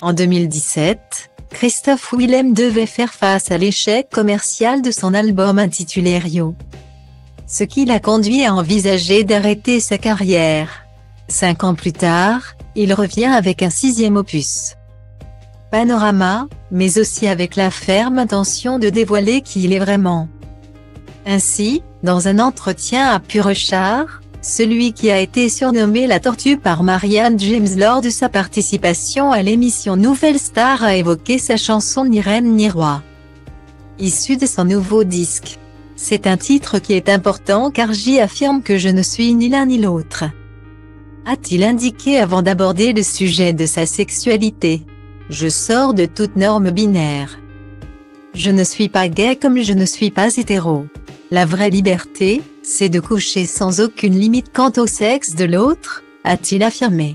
En 2017, Christophe Willem devait faire face à l'échec commercial de son album intitulé Rio. Ce qui l'a conduit à envisager d'arrêter sa carrière. 5 ans plus tard, il revient avec un 6e opus, Panorama, mais aussi avec la ferme intention de dévoiler qui il est vraiment. Ainsi, dans un entretien à Purechar, celui qui a été surnommé la tortue par Marianne James lors de sa participation à l'émission Nouvelle Star a évoqué sa chanson Ni reine ni roi, issue de son nouveau disque. C'est un titre qui est important car j'y affirme que je ne suis ni l'un ni l'autre, a-t-il indiqué avant d'aborder le sujet de sa sexualité. Je sors de toute norme binaire. Je ne suis pas gay comme je ne suis pas hétéro. La vraie liberté, c'est de coucher sans aucune limite quant au sexe de l'autre, a-t-il affirmé.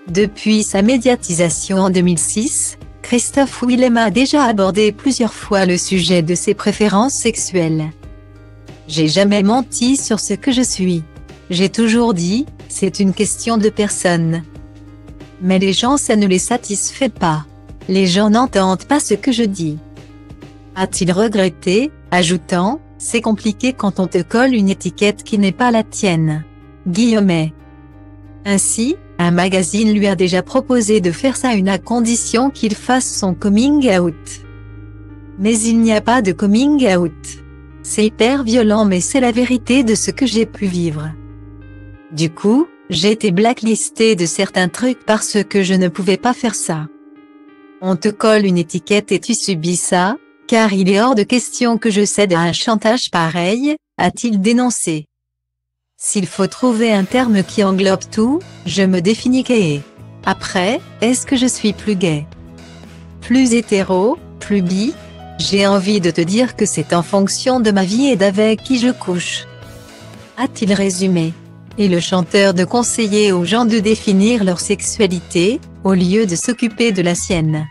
Depuis sa médiatisation en 2006, Christophe Willem a déjà abordé plusieurs fois le sujet de ses préférences sexuelles. J'ai jamais menti sur ce que je suis. J'ai toujours dit, c'est une question de personne. Mais les gens ça ne les satisfait pas. Les gens n'entendent pas ce que je dis, a-t-il regretté, ajoutant, c'est compliqué quand on te colle une étiquette qui n'est pas la tienne. Guillemets. Ainsi, un magazine lui a déjà proposé de faire ça à condition qu'il fasse son coming out. Mais il n'y a pas de coming out. C'est hyper violent mais c'est la vérité de ce que j'ai pu vivre. Du coup, j'ai été blacklisté de certains trucs parce que je ne pouvais pas faire ça. On te colle une étiquette et tu subis ça, car il est hors de question que je cède à un chantage pareil, a-t-il dénoncé. S'il faut trouver un terme qui englobe tout, je me définis gay. Après, est-ce que je suis plus gay, plus hétéro, plus bi? J'ai envie de te dire que c'est en fonction de ma vie et d'avec qui je couche, a-t-il résumé. Et le chanteur de conseiller aux gens de définir leur sexualité, au lieu de s'occuper de la sienne.